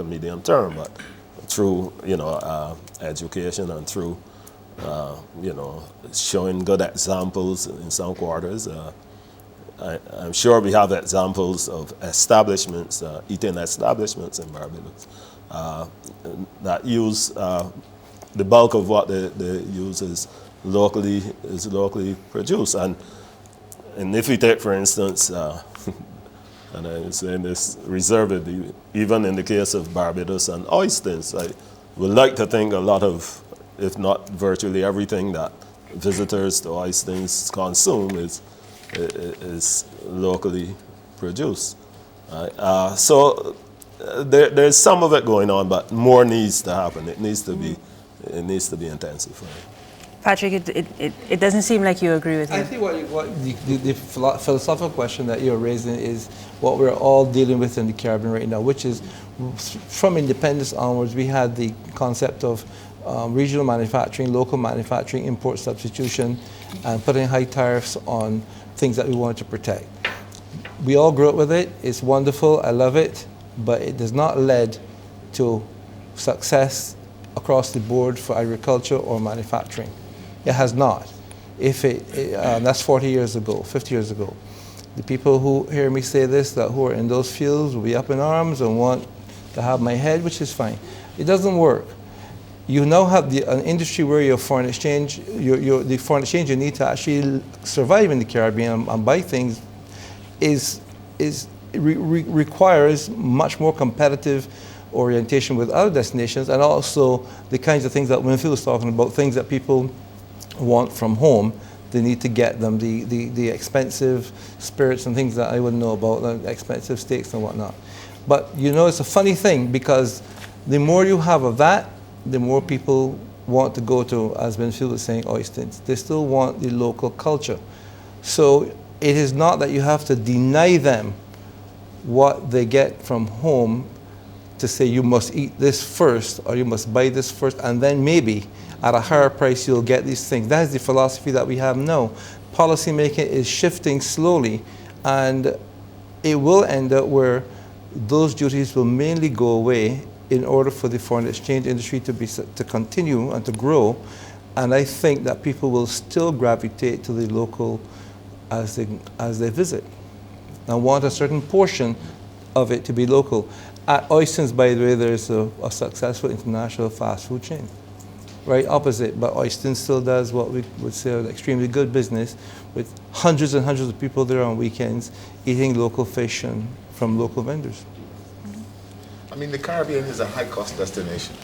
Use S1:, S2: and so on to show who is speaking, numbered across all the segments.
S1: medium term, but through education and through showing good examples in some quarters. I'm sure we have examples of establishments, eating establishments in Barbados that use the bulk of what they use is locally produced. And if we take, for instance, and I'm saying this reservedly, even in the case of Barbados and oysters, I would like to think a lot of, if not virtually everything that visitors to oysters consume is locally produced. So there's some of it going on, but more needs to happen. It needs to be intensified.
S2: Patrick, it doesn't seem like you agree with him.
S3: I think what the philosophical question that you're raising is what we're all dealing with in the Caribbean right now, which is from independence onwards, we had the concept of regional manufacturing, local manufacturing, import substitution, and putting high tariffs on things that we wanted to protect. We all grew up with it. It's wonderful. I love it. But it has not led to success across the board for agriculture or manufacturing. It has not. That's 40 years ago, 50 years ago. The people who hear me say this, who are in those fields, will be up in arms and want to have my head, which is fine. It doesn't work. You now have an industry where your foreign exchange, the foreign exchange you need to actually survive in the Caribbean and buy things requires much more competitive orientation with other destinations, and also the kinds of things that Winfield was talking about, things that people want from home. They need to get them, the expensive spirits and things that I wouldn't know about, the expensive steaks and whatnot. But it's a funny thing, because the more you have of that, the more people want to go to, as Winfield was saying, oysters. They still want the local culture. So it is not that you have to deny them what they get from home to say you must eat this first or you must buy this first, and then maybe at a higher price you'll get these things. That is the philosophy that we have now. Policy making is shifting slowly, and it will end up where those duties will mainly go away in order for the foreign exchange industry to continue and to grow. And I think that people will still gravitate to the local as they visit and want a certain portion of it to be local. At Oystons, by the way, there's a successful international fast food chain. Right opposite, but Oyston still does what we would say an extremely good business, with hundreds and hundreds of people there on weekends eating local fish and from local vendors.
S4: I mean, the Caribbean is a high-cost destination.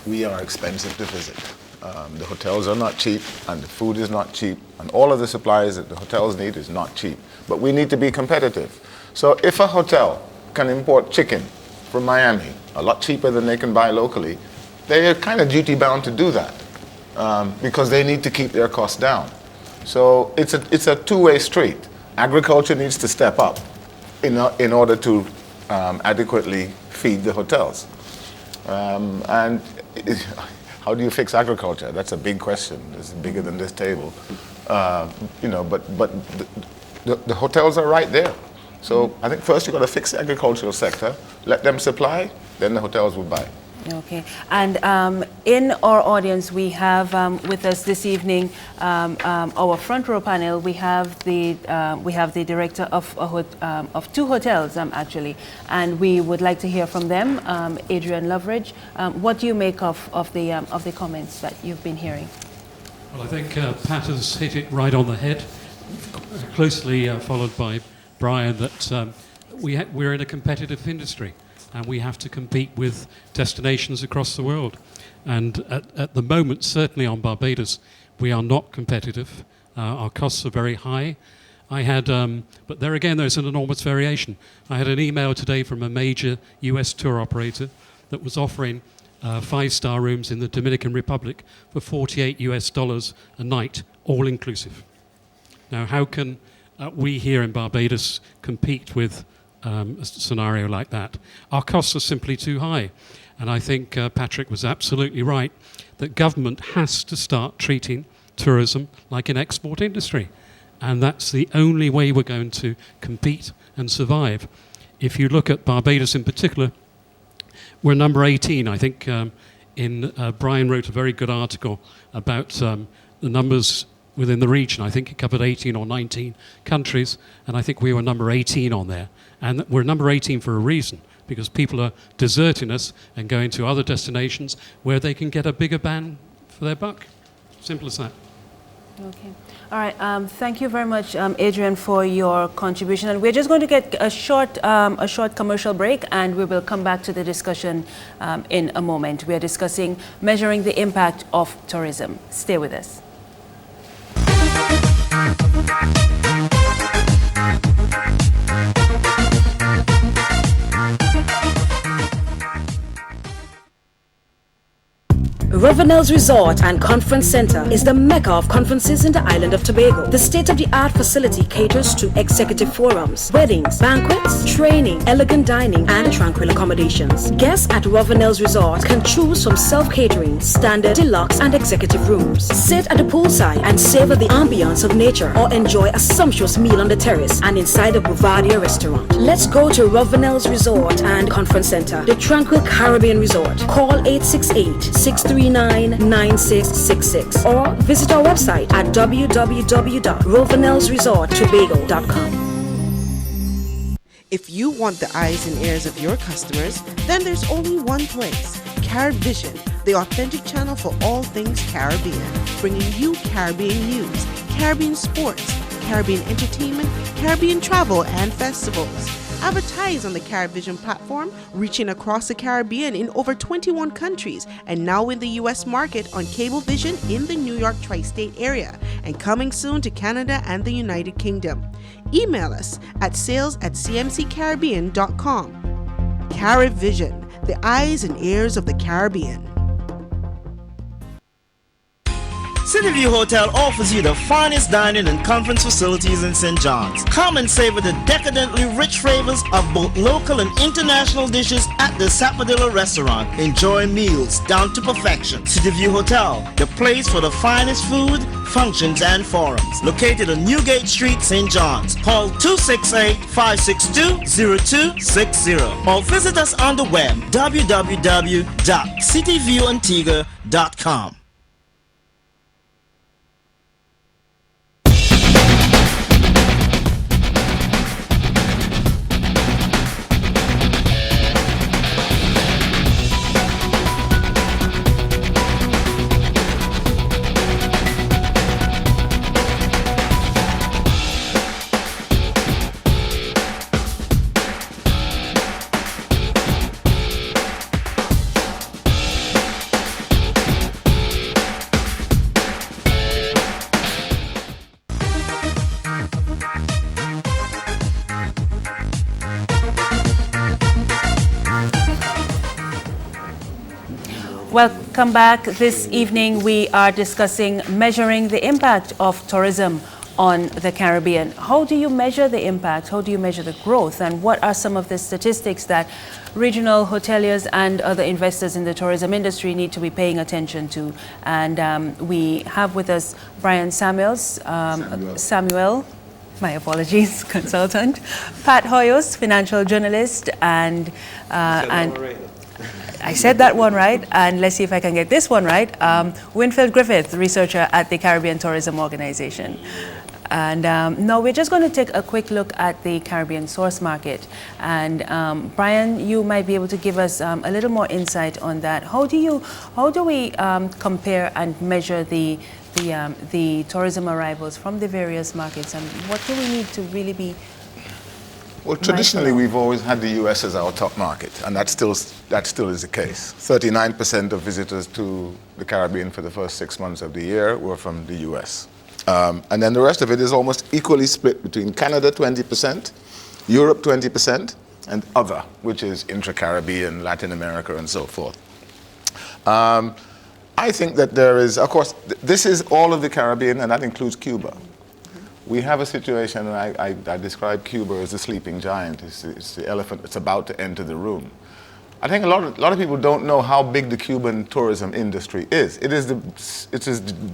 S4: We are expensive to visit. The hotels are not cheap, and the food is not cheap, and all of the supplies that the hotels need is not cheap. But we need to be competitive. So if a hotel can import chicken from Miami a lot cheaper than they can buy locally, they are kind of duty-bound to do that because they need to keep their costs down. So it's a two-way street. Agriculture needs to step up in order to adequately feed the hotels. And how do you fix agriculture? That's a big question. It's bigger than this table. But the hotels are right there. So I think first you've got to fix the agricultural sector, let them supply, then the hotels will buy.
S2: Okay, and in our audience, we have with us this evening our front row panel. We have the director of two hotels actually, and we would like to hear from them. Adrian Loveridge, what do you make of the comments that you've been hearing?
S5: Well, I think Pat has hit it right on the head, closely followed by Brian. That we're in a competitive industry, and we have to compete with destinations across the world. And at the moment, certainly on Barbados, we are not competitive. Our costs are very high. But there again, there's an enormous variation. I had an email today from a major US tour operator that was offering 5-star rooms in the Dominican Republic for $48 a night, all inclusive. Now, how can we here in Barbados compete with a scenario like that? Our costs are simply too high. And I think Patrick was absolutely right that government has to start treating tourism like an export industry. And that's the only way we're going to compete and survive. If you look at Barbados in particular, we're number 18. I think Brian wrote a very good article about the numbers within the region. I think it covered 18 or 19 countries, and I think we were number 18 on there. And we're number 18 for a reason, because people are deserting us and going to other destinations where they can get a bigger bang for their buck. Simple as that.
S2: Okay. All right. Thank you very much, Adrian, for your contribution. And we're just going to get a short commercial break, and we will come back to the discussion in a moment. We are discussing measuring the impact of tourism. Stay with us.
S6: Ravenel's Resort and Conference Center is the mecca of conferences in the island of Tobago. The state-of-the-art facility caters to executive forums, weddings, banquets, training, elegant dining, and tranquil accommodations. Guests at Ravenel's Resort can choose from self-catering, standard, deluxe, and executive rooms. Sit at the poolside and savor the ambiance of nature, or enjoy a sumptuous meal on the terrace and inside the Bouvardia restaurant. Let's go to Ravenel's Resort and Conference Center, the tranquil Caribbean Resort. Call 868-639-9666 or visit our website at www.ravenelsresorttobago.com.
S7: If you want the eyes and ears of your customers, then there's only one place, Caribvision, the authentic channel for all things Caribbean, bringing you Caribbean news, Caribbean sports, Caribbean entertainment, Caribbean travel, and festivals. Advertise on the Caribvision platform, reaching across the Caribbean in over 21 countries, and now in the U.S. market on Cablevision in the New York tri-state area, and coming soon to Canada and the United Kingdom. Email us at sales@cmccaribbean.com. Caribvision, the eyes and ears of the Caribbean.
S8: Cityview Hotel offers you the finest dining and conference facilities in St. John's. Come and savor the decadently rich flavors of both local and international dishes at the Sapodilla restaurant. Enjoy meals down to perfection. Cityview Hotel, the place for the finest food, functions, and forums. Located on Newgate Street, St. John's. Call 268-562-0260 or visit us on the web www.cityviewantigua.com.
S2: Welcome back. This evening we are discussing measuring the impact of tourism on the Caribbean. How do you measure the impact? How do you measure the growth? And what are some of the statistics that regional hoteliers and other investors in the tourism industry need to be paying attention to? And we have with us Brian Samuel, my apologies, consultant, Pat Hoyos, financial journalist, and I said that one right, and let's see if I can get this one right. Winfield Griffith, researcher at the Caribbean Tourism Organization. And now we're just going to take a quick look at the Caribbean source market. And Brian, you might be able to give us a little more insight on that. How do we compare and measure the tourism arrivals from the various markets, and what do we need to really be?
S4: Well, traditionally, we've always had the U.S. as our top market, and that still is the case. 39% of visitors to the Caribbean for the first 6 months of the year were from the U.S. And then the rest of it is almost equally split between Canada, 20%, Europe, 20%, and other, which is intra-Caribbean, Latin America, and so forth. I think that there is, of course, this is all of the Caribbean, and that includes Cuba. We have a situation, and I describe Cuba as a sleeping giant. It's the elephant that's about to enter the room. I think a lot of people don't know how big the Cuban tourism industry is. It is the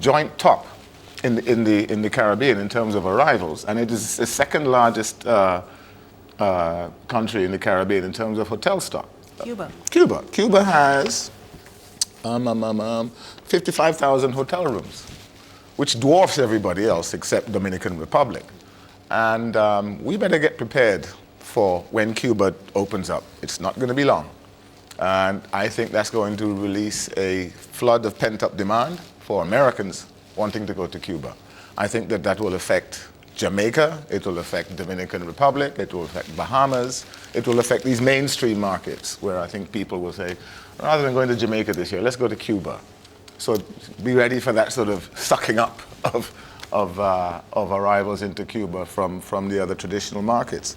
S4: joint top in the Caribbean in terms of arrivals, and it is the second largest country in the Caribbean in terms of hotel stock.
S2: Cuba.
S4: Cuba has 55,000 hotel rooms, which dwarfs everybody else except Dominican Republic. And we better get prepared for when Cuba opens up. It's not going to be long. And I think that's going to release a flood of pent-up demand for Americans wanting to go to Cuba. I think that that will affect Jamaica, it will affect Dominican Republic, it will affect Bahamas, it will affect these mainstream markets where I think people will say, rather than going to Jamaica this year, let's go to Cuba. So be ready for that sort of sucking up of arrivals into Cuba from the other traditional markets.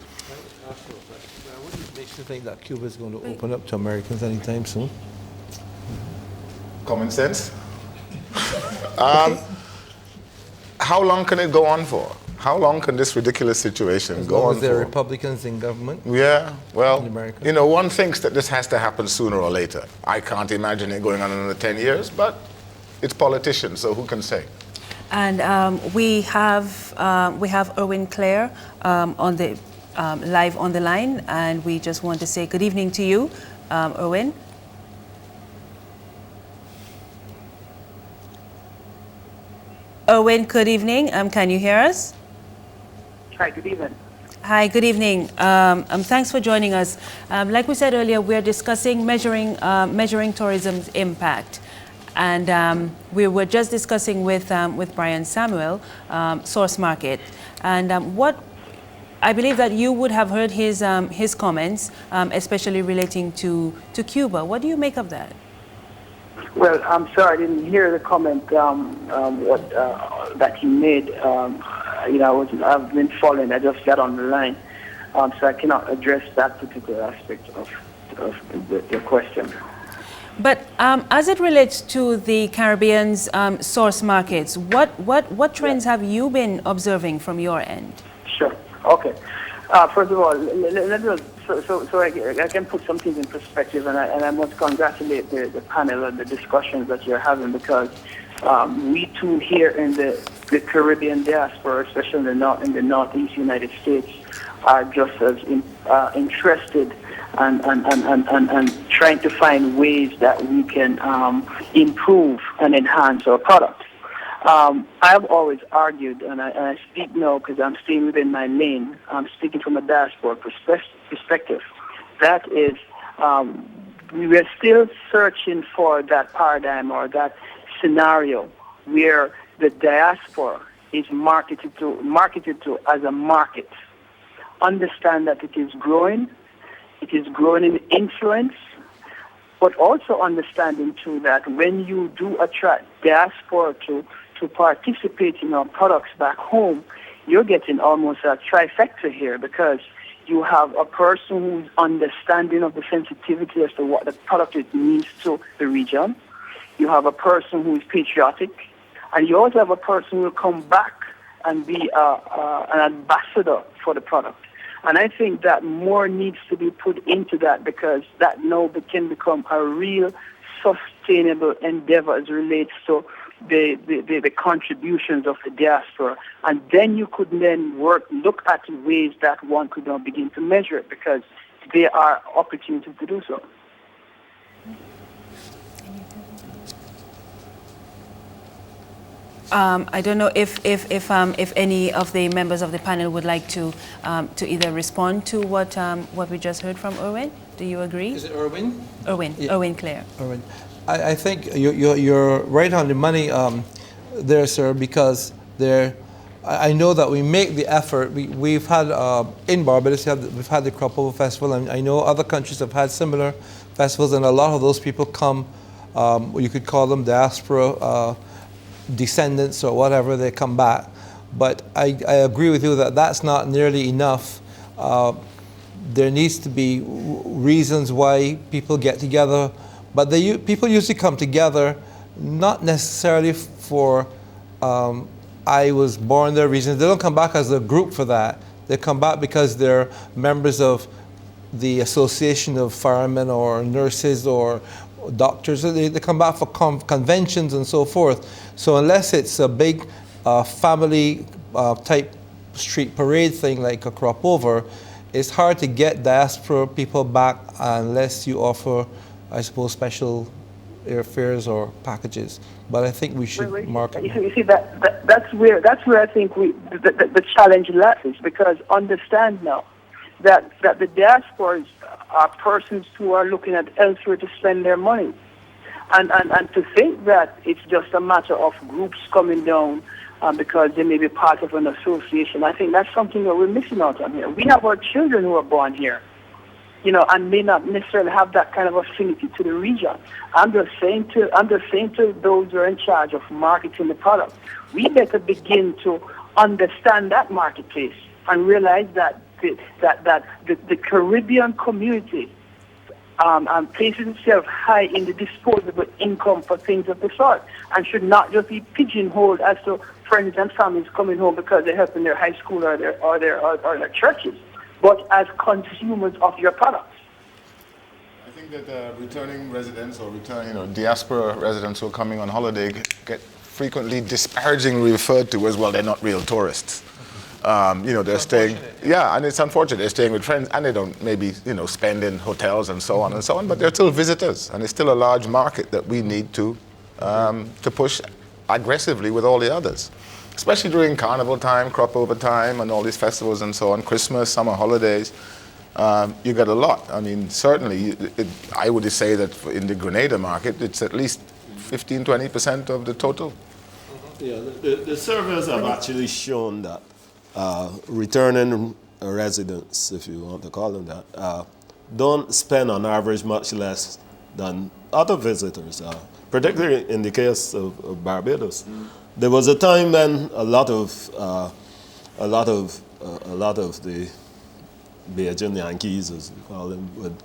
S3: What makes you think that Cuba is going to open up to Americans anytime soon?
S4: Common sense. How long can it go on for? How long can this ridiculous situation go on
S3: As there are
S4: for?
S3: Republicans in government?
S4: Yeah, well,
S3: In America?
S4: you know, one thinks that this has to happen sooner or later. I can't imagine it going on another 10 years, but it's politicians, so who can say?
S2: And we have Erwin Clare on the live on the line, and we just want to say good evening to you, Erwin. Erwin, good evening. Can you hear us?
S9: Hi, good evening.
S2: Hi, good evening. Thanks for joining us. Like we said earlier, we're discussing measuring tourism's impact. And we were just discussing with Brian Samuel, Source Market. And what I believe that you would have heard his comments, especially relating to Cuba. What do you make of that?
S9: Well, I'm sorry, I didn't hear the comment that he made. I've been following. I just got on the line, so I cannot address that particular aspect of the question.
S2: But as it relates to the Caribbean's source markets, what trends have you been observing from your end?
S9: Sure. Okay. First of all, so I can put some things in perspective, and I must congratulate the panel and the discussions that you're having, because we too here in the Caribbean diaspora, especially in the Northeast United States, are just as interested and trying to find ways that we can improve and enhance our product. I've always argued, and I speak now because I'm staying within my lane, I'm speaking from a diaspora perspective, that is, we are still searching for that paradigm or that scenario where the diaspora is marketed to as a market. Understand that it is growing in influence, but also understanding too that when you do attract diaspora to participate in our products back home, you're getting almost a trifecta here, because you have a person who's understanding of the sensitivity as to what the product means to the region. You have a person who is patriotic, and you also have a person who will come back and be an ambassador for the product. And I think that more needs to be put into that, because that now can become a real sustainable endeavor as it relates to the contributions of the diaspora. And then you could then look at ways that one could now begin to measure it, because there are opportunities to do so.
S2: I don't know if any of the members of the panel would like to either respond to what we just heard from Erwin. Do you agree?
S3: Is it Erwin?
S2: Erwin, yeah. Erwin Clare.
S3: Erwin. I think you're right on the money there, sir, because I know that we make the effort. We've had, in Barbados, we've had the Crop Over Festival, and I know other countries have had similar festivals, and a lot of those people come, you could call them diaspora descendants or whatever, they come back. But I agree with you that that's not nearly enough. There needs to be reasons why people get together, but people usually come together not necessarily for I was born there reasons. They don't come back as a group for that. They come back because they're members of the Association of Firemen or nurses or doctors. They come back for conventions and so forth. So unless it's a big family type street parade thing like a crop over, it's hard to get diaspora people back unless you offer, I suppose, special airfares or packages. But I think we should market.
S9: You see that's where I think the challenge lies, because understand now that the diasporas are persons who are looking at elsewhere to spend their money, and to think that it's just a matter of groups coming down because they may be part of an association. I think that's something that we're missing out on here. We have our children who are born here, and may not necessarily have that kind of affinity to the region. I'm just saying to those who are in charge of marketing the product, we better begin to understand that marketplace and realize that the Caribbean community places itself high in the disposable income for things of the sort, and should not just be pigeonholed as to friends and families coming home because they're helping their high school or their churches, but as consumers of your products.
S4: I think that returning residents or diaspora residents who are coming on holiday get frequently disparagingly referred to as, well, they're not real tourists. They're staying, and it's unfortunate. They're staying with friends, and they don't maybe, spend in hotels and so on, but they're still visitors, and it's still a large market that we need to push aggressively with all the others, especially during carnival time, crop over time, and all these festivals and so on, Christmas, summer holidays. You get a lot. I mean, certainly, I would say that in the Grenada market, it's at least 15-20% of the total.
S1: Yeah, the surveys have actually shown that returning residents, if you want to call them that, don't spend on average much less than other visitors, particularly in the case of Barbados. There was a time when a lot of the Bajan Yankees, as we call them, would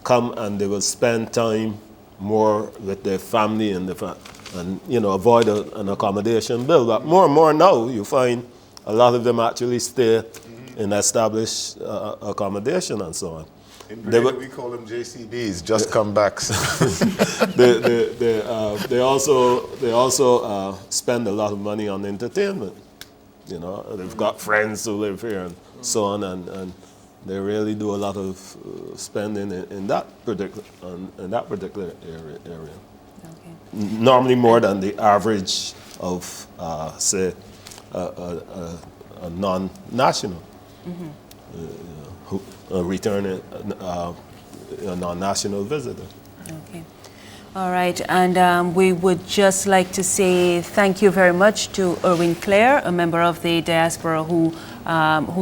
S1: come and they would spend time more with their family and avoid an accommodation bill. But more and more now, you find a lot of them actually stay in established accommodation and so on.
S4: In Grenada, we call them JCBs, just come backs.
S1: They also spend a lot of money on entertainment. They've got friends who live here and so on, and they really do a lot of spending in that particular area.
S2: Okay.
S1: Normally more than the average of, say, a non-national. Returning a non-national visitor.
S2: Okay. All right, and we would just like to say thank you very much to Erwin Clare, a member of the diaspora who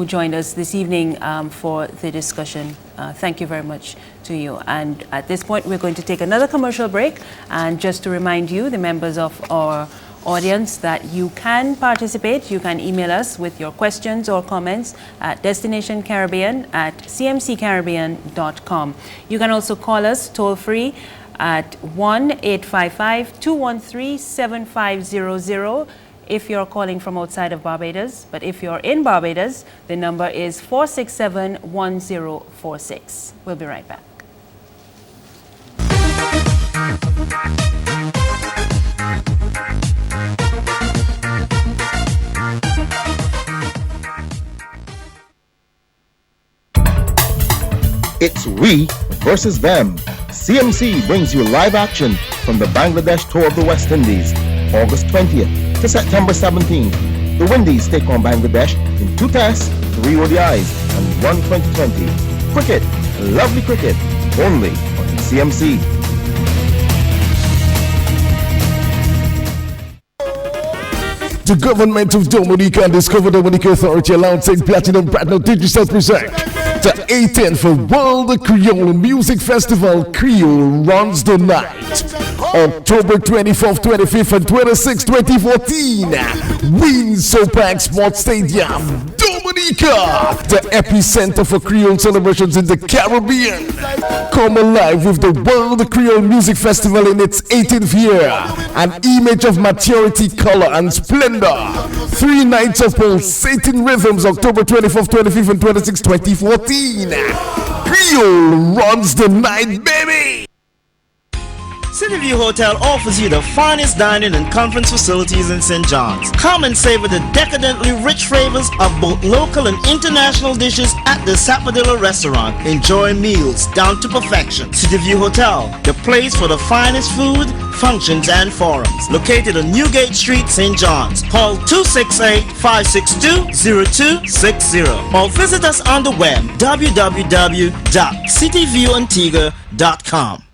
S2: joined us this evening for the discussion. Thank you very much to you. And at this point, we're going to take another commercial break. And just to remind you, the members of our audience, that you can participate. You can email us with your questions or comments at destinationcaribbean@cmccaribbean.com. You can also call us toll free at 1-855-213-7500 if you're calling from outside of Barbados. But if you're in Barbados, the number is 467-1046. We'll be right back.
S10: It's we versus them. CMC brings you live action from the Bangladesh Tour of the West Indies, August 20th to September 17th. The Windies take on Bangladesh in 2 tests, 3 ODIs, and 1 2020. Cricket, lovely cricket, only on CMC.
S11: The government of Dominica and Discover Dominica Authority alongside Platinum Platinum Digital present the 18th World Creole Music Festival. Creole runs the night. October 24th, 25th, and 26th, 2014. Windsor Park Sports Stadium, Dominica, the epicenter for Creole celebrations in the Caribbean. Come alive with the World Creole Music Festival in its 18th year. An image of maturity, color, and splendor. 3 nights of pulsating rhythms, October 24th, 25th, and 26th, 2014. Creole runs the night, baby!
S8: Cityview Hotel offers you the finest dining and conference facilities in St. John's. Come and savor the decadently rich flavors of both local and international dishes at the Sapodilla restaurant. Enjoy meals down to perfection. Cityview Hotel, the place for the finest food, functions, and forums. Located on Newgate Street, St. John's. Call 268-562-0260 or visit us on the web www.cityviewantigua.com.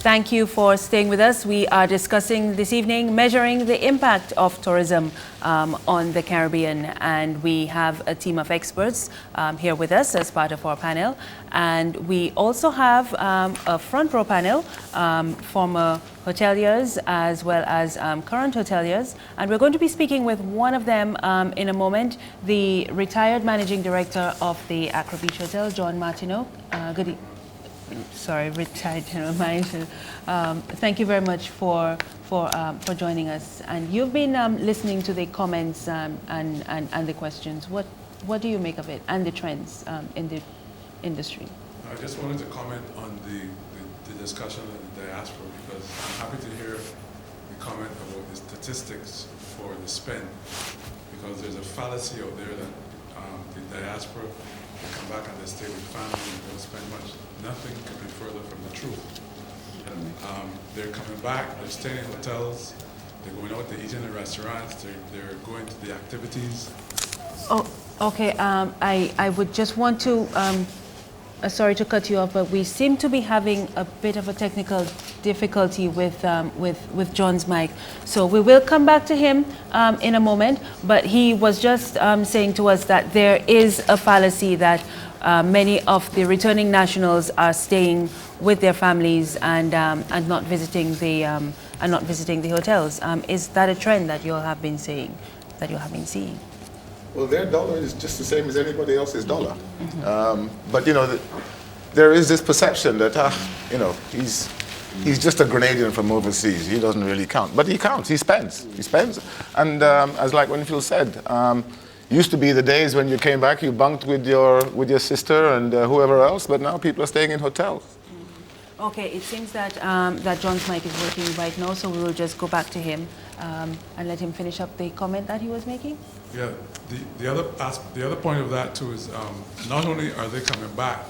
S2: Thank you for staying with us. We are discussing this evening measuring the impact of tourism on the Caribbean, and we have a team of experts here with us as part of our panel. And we also have a front row panel, former hoteliers as well as current hoteliers, and we're going to be speaking with one of them in a moment, the retired managing director of the Accra Beach Hotel, John Martineau. Retired general manager. Thank you very much for joining us. And you've been listening to the comments and the questions. What do you make of it and the trends in the industry?
S12: I just wanted to comment on the discussion of the diaspora, because I'm happy to hear the comment about the statistics for the spend, because there's a fallacy out there that the diaspora come back and they stay with family and don't spend much. Nothing could be further from the truth. They're coming back, they're staying in hotels, they're going out, they're eating in restaurants, they're going to the activities.
S2: Oh, okay. I would just want to, sorry to cut you off, but we seem to be having a bit of a technical difficulty with John's mic. So we will come back to him in a moment, but he was just saying to us that there is a fallacy that many of the returning nationals are staying with their families and not visiting the hotels. Is that a trend that you have been seeing?
S4: Well, their dollar is just the same as anybody else's dollar. But there is this perception that he's just a Grenadian from overseas. He doesn't really count, but he counts. He spends, and as like Winfield said, used to be the days when you came back, you bunked with your sister and whoever else, but now people are staying in hotels.
S2: Okay, it seems that that John's mic is working right now, so we will just go back to him and let him finish up the comment that he was making.
S12: Yeah, the other point of that too is not only are they coming back,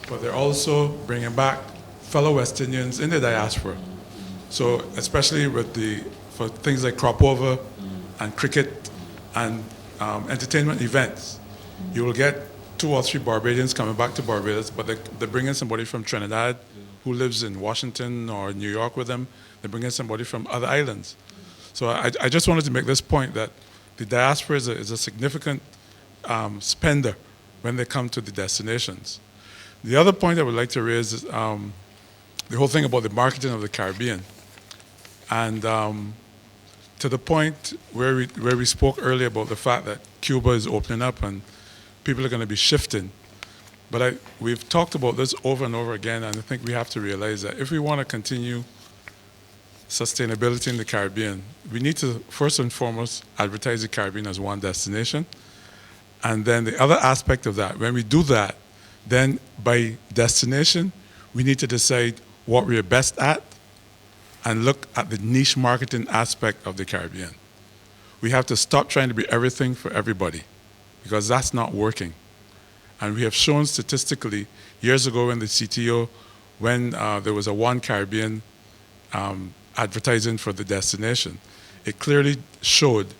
S12: but they're also bringing back fellow West Indians in the diaspora. So especially for things like crop over and cricket and entertainment events, you will get 2 or 3 Barbadians coming back to Barbados, but they bring in somebody from Trinidad who lives in Washington or New York with them. They bring in somebody from other islands. So I just wanted to make this point that the diaspora is a significant spender when they come to the destinations. The other point I would like to raise is the whole thing about the marketing of the Caribbean. And to the point where we spoke earlier about the fact that Cuba is opening up and people are going to be shifting. But we've talked about this over and over again, and I think we have to realize that if we want to continue sustainability in the Caribbean, we need to first and foremost advertise the Caribbean as one destination. And then the other aspect of that, when we do that, then by destination, we need to decide what we're best at and look at the niche marketing aspect of the Caribbean. We have to stop trying to be everything for everybody, because that's not working. And we have shown statistically, years ago when the CTO, when there was a One Caribbean advertising for the destination, it clearly showed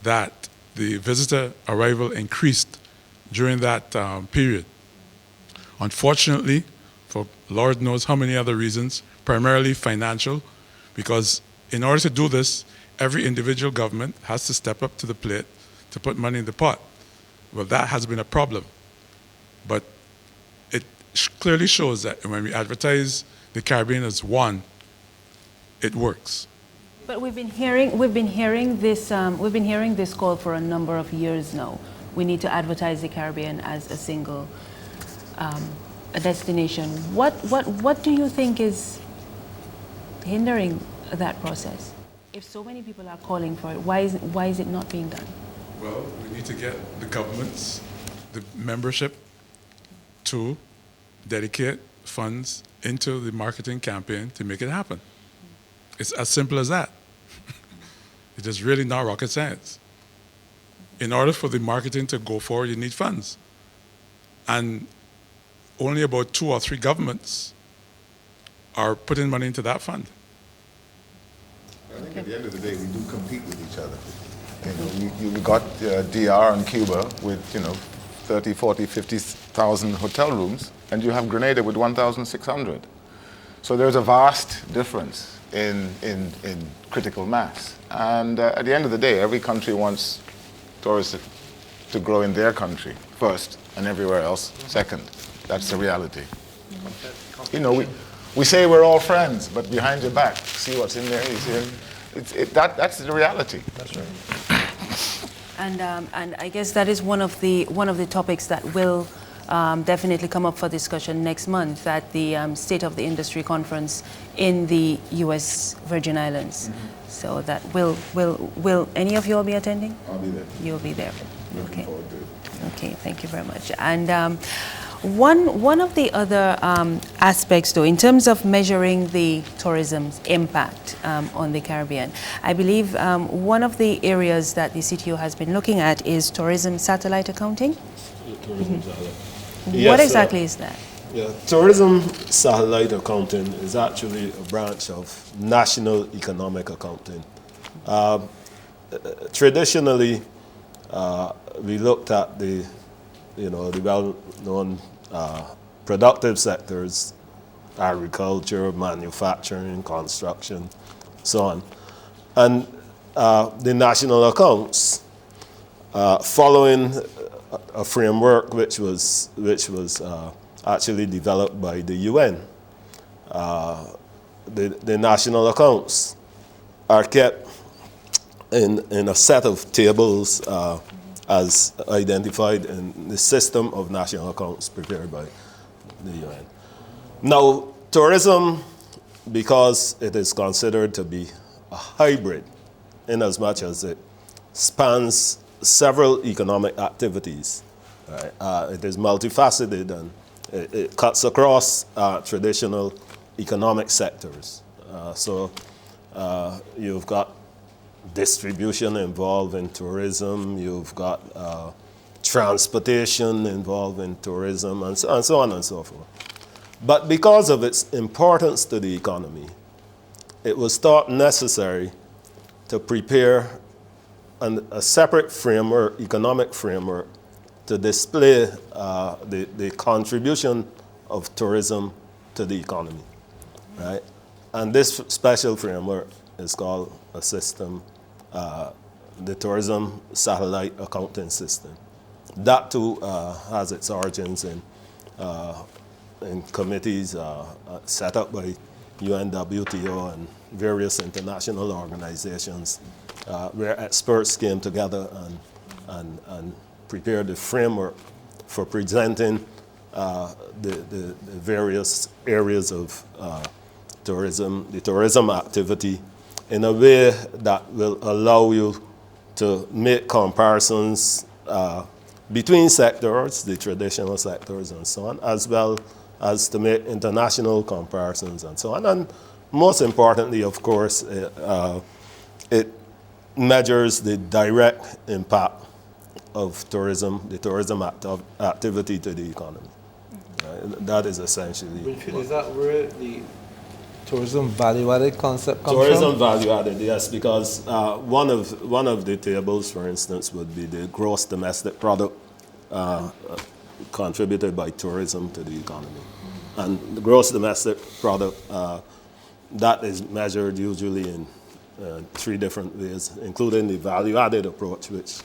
S12: that the visitor arrival increased during that period. Unfortunately, for Lord knows how many other reasons, primarily financial, because in order to do this, every individual government has to step up to the plate to put money in the pot. Well, that has been a problem. But it clearly shows that when we advertise the Caribbean as one, it works.
S2: But we've been hearing this call for a number of years now. We need to advertise the Caribbean as a single a destination. What do you think is hindering that process? if so many people are calling for it, why is it not being done?
S12: Well, we need to get the governments, the membership, to dedicate funds into the marketing campaign to make it happen. It's as simple as that. It is really not rocket science. In order for the marketing to go forward, you need funds. And only about 2 or 3 governments are putting money into that fund.
S4: I think at the end of the day, we do compete with each other. You got DR and Cuba with 30, 40, 50,000 hotel rooms, and you have Grenada with 1,600. So there's a vast difference in critical mass. And at the end of the day, every country wants tourists to grow in their country first, and everywhere else second. That's the reality. We say we're all friends, but behind your back, see what's in there. That's the reality. That's right.
S2: And I guess that is one of the topics that will definitely come up for discussion next month at the State of the Industry Conference in the U.S. Virgin Islands. Mm-hmm. So that will any of you all be attending?
S4: I'll be there.
S2: You'll be there.
S4: Looking
S2: Okay.
S4: forward to it.
S2: Okay, thank you very much. And one of the other aspects, though, in terms of measuring the tourism's impact on the Caribbean, I believe one of the areas that the CTO has been looking at is tourism satellite accounting.
S1: Tourism satellite.
S2: What
S1: Yes,
S2: exactly is that?
S1: Yeah, tourism satellite accounting is actually a branch of national economic accounting. Traditionally, we looked at the well-known productive sectors, agriculture, manufacturing, construction, so on. And the national accounts, following a framework which was actually developed by the UN, the national accounts are kept in a set of tables as identified in the system of national accounts prepared by the UN. Now, tourism, because it is considered to be a hybrid, in as much as it spans several economic activities, right? It is multifaceted and it cuts across traditional economic sectors. So you've got distribution involved in tourism, you've got transportation involved in tourism, and so on and so forth. But because of its importance to the economy, it was thought necessary to prepare a separate framework, economic framework, to display the contribution of tourism to the economy, right? And this special framework is called a system, the Tourism Satellite Accounting System. That too has its origins in committees set up by UNWTO and various international organizations where experts came together and prepared the framework for presenting the various areas of tourism, the tourism activity, in a way that will allow you to make comparisons between sectors, the traditional sectors and so on, as well as to make international comparisons and so on. And most importantly, of course, it measures the direct impact of tourism, the tourism activity to the economy. Right? That is essentially.
S3: Is that where the tourism value-added concept comes
S1: tourism
S3: from?
S1: value-added, yes, because one of the tables, for instance, would be the gross domestic product contributed by tourism to the economy. And the gross domestic product, that is measured usually in 3 different ways, including the value-added approach, which